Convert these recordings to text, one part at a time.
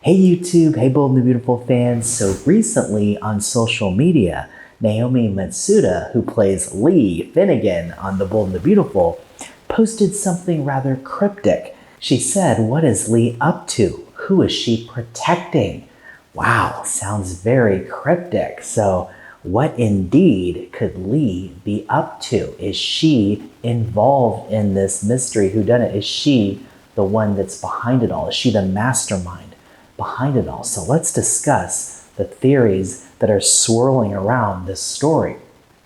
Hey YouTube, hey Bold and the Beautiful fans. So recently on social media, Naomi Matsuda, who plays Lee Finegan on The Bold and the Beautiful, posted something rather cryptic. She said, "What is Lee up to? Who is she protecting?" Wow, sounds very cryptic. So what indeed could Lee be up to? Is she involved in this mystery whodunit? Is she the one that's behind it all? Is she the mastermind behind it all? So let's discuss the theories that are swirling around this story.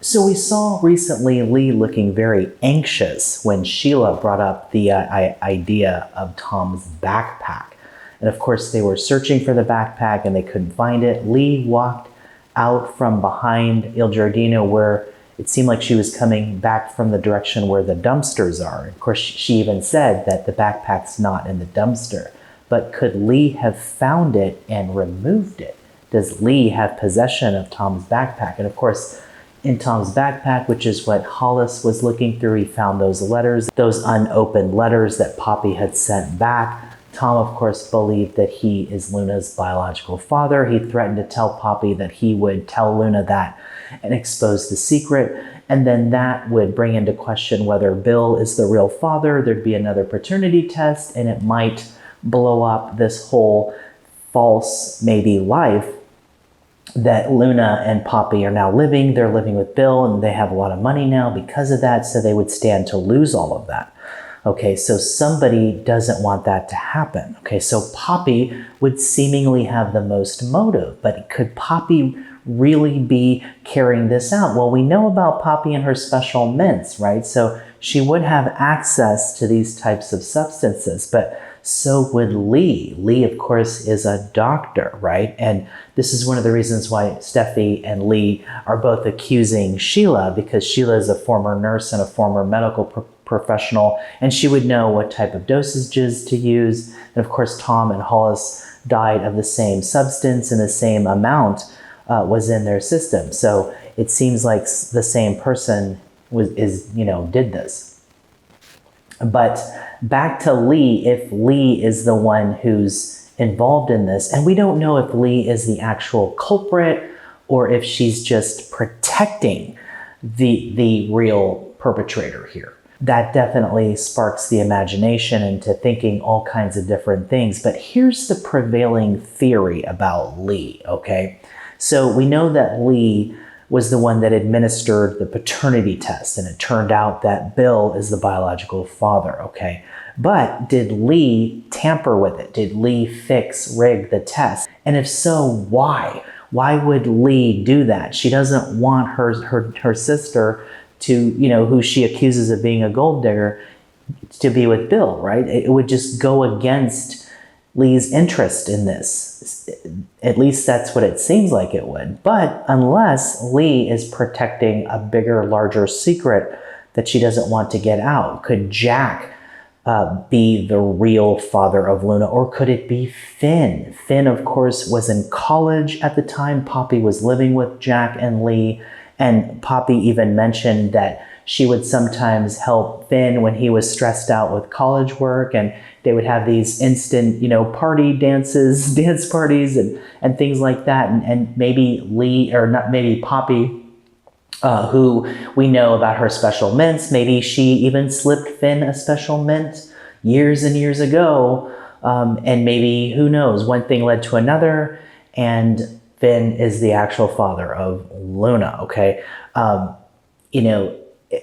So we saw recently Lee looking very anxious when Sheila brought up the idea of Tom's backpack. And of course they were searching for the backpack and they couldn't find it. Lee walked out from behind Il Giardino where it seemed like she was coming back from the direction where the dumpsters are. Of course, she even said that the backpack's not in the dumpster. But could Lee have found it and removed it? Does Lee have possession of Tom's backpack? And of course, in Tom's backpack, which is what Hollis was looking through, he found those letters, those unopened letters that Poppy had sent back. Tom, of course, believed that he is Luna's biological father. He threatened to tell Poppy that he would tell Luna that and expose the secret. And then that would bring into question whether Bill is the real father. There'd be another paternity test, and it might blow up this whole false, maybe, life that Luna and Poppy are now living. They're living with Bill, and they have a lot of money now because of that, so they would stand to lose all of that. Okay, so somebody doesn't want that to happen. Okay, so Poppy would seemingly have the most motive, but could Poppy really be carrying this out? Well, we know about Poppy and her special mints, right? So she would have access to these types of substances, but so would Lee. Lee, of course, is a doctor, right? And this is one of the reasons why Steffi and Lee are both accusing Sheila, because Sheila is a former nurse and a former medical professional, and she would know what type of dosages to use. And of course, Tom and Hollis died of the same substance and the same amount was in their system. So it seems like the same person did this. But back to Lee, if Lee is the one who's involved in this, and we don't know if Lee is the actual culprit or if she's just protecting the real perpetrator here. That definitely sparks the imagination into thinking all kinds of different things. But here's the prevailing theory about Lee, okay? So we know that Lee was the one that administered the paternity test, and it turned out that Bill is the biological father, okay? But did Lee tamper with it? Did Lee rig the test? And if so, why? Why would Lee do that? She doesn't want her sister to, who she accuses of being a gold digger, to be with Bill, right? It would just go against Lee's interest in this. At least that's what it seems like it would. But unless Lee is protecting a bigger, larger secret that she doesn't want to get out, could Jack be the real father of Luna, or could it be Finn? Finn, of course, was in college at the time. Poppy was living with Jack and Lee, and Poppy even mentioned that she would sometimes help Finn when he was stressed out with college work, and they would have these instant, party dances, dance parties and things like that. And maybe Lee, or not, maybe Poppy, who we know about her special mints, maybe she even slipped Finn a special mint years and years ago. And maybe, who knows, one thing led to another, and Finn is the actual father of Luna, okay?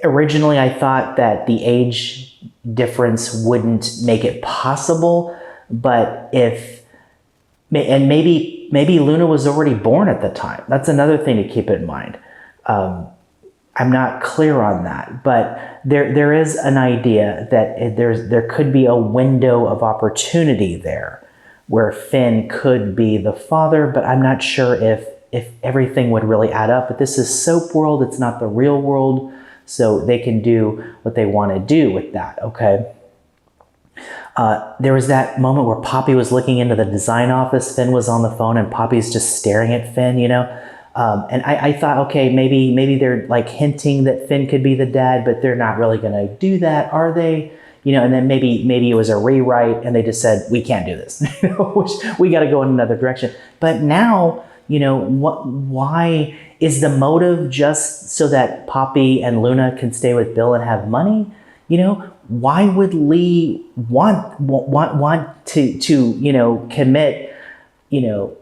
Originally I thought that the age difference wouldn't make it possible, but maybe Luna was already born at the time. That's another thing to keep in mind. I'm not clear on that, but there is an idea that there could be a window of opportunity there where Finn could be the father, but I'm not sure if everything would really add up. But this is soap world, it's not the real world, so they can do what they want to do with that, okay? There was that moment where Poppy was looking into the design office, Finn was on the phone, and Poppy's just staring at Finn, And I thought, okay, maybe they're like hinting that Finn could be the dad, but they're not really going to do that, are they? and then maybe it was a rewrite and they just said, we can't do this, we got to go in another direction. But now, why is the motive just so that Poppy and Luna can stay with Bill and have money? Why would Lee want to commit,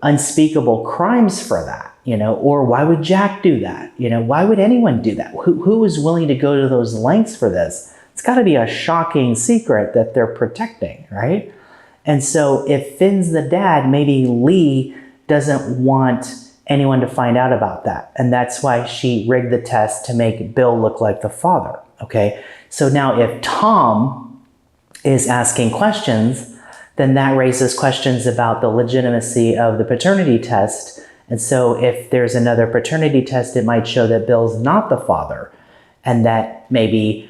unspeakable crimes for that? Or why would Jack do that? Why would anyone do that? Who is willing to go to those lengths for this? It's got to be a shocking secret that they're protecting, right? And so if Finn's the dad, maybe Lee doesn't want anyone to find out about that. And that's why she rigged the test to make Bill look like the father, okay? So now if Tom is asking questions, then that raises questions about the legitimacy of the paternity test. And so if there's another paternity test, it might show that Bill's not the father and that maybe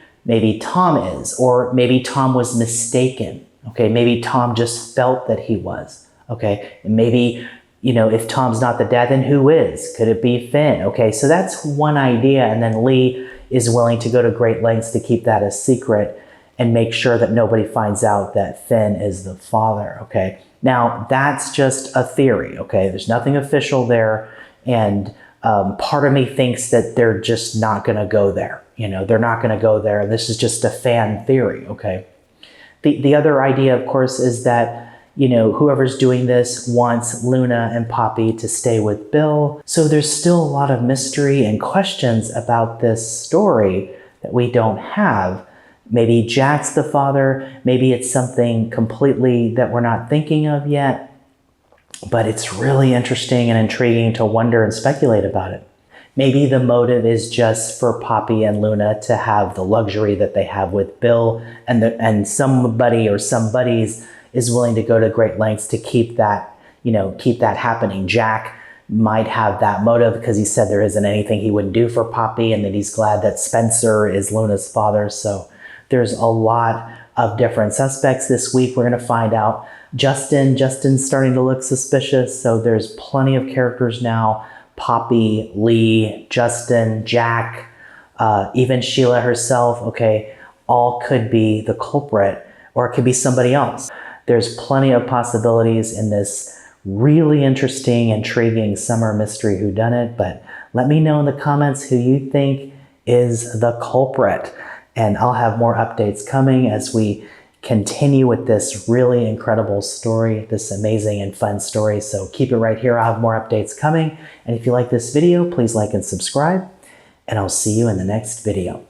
Tom is, or maybe Tom was mistaken, okay? Maybe Tom just felt that he was, okay? And maybe, if Tom's not the dad, then who is? Could it be Finn? Okay, so that's one idea, and then Lee is willing to go to great lengths to keep that a secret and make sure that nobody finds out that Finn is the father, okay? Now, that's just a theory, okay? There's nothing official there, and part of me thinks that they're just not going to go there. They're not going to go there. This is just a fan theory, okay? The other idea, of course, is that, whoever's doing this wants Luna and Poppy to stay with Bill. So there's still a lot of mystery and questions about this story that we don't have. Maybe Jack's the father. Maybe it's something completely that we're not thinking of yet. But it's really interesting and intriguing to wonder and speculate about it. Maybe the motive is just for Poppy and Luna to have the luxury that they have with Bill, and somebody or some buddies is willing to go to great lengths to keep that happening. Jack might have that motive because he said there isn't anything he wouldn't do for Poppy, and that he's glad that Spencer is Luna's father. So there's a lot of different suspects this week. We're going to find out. Justin's starting to look suspicious. So there's plenty of characters now. Poppy, Lee, Justin, Jack, even Sheila herself, okay, all could be the culprit, or it could be somebody else. There's plenty of possibilities in this really interesting, intriguing summer mystery whodunit, but let me know in the comments who you think is the culprit. And I'll have more updates coming as we continue with this really incredible story, this amazing and fun story. So keep it right here. I'll have more updates coming. And if you like this video, please like and subscribe, and I'll see you in the next video.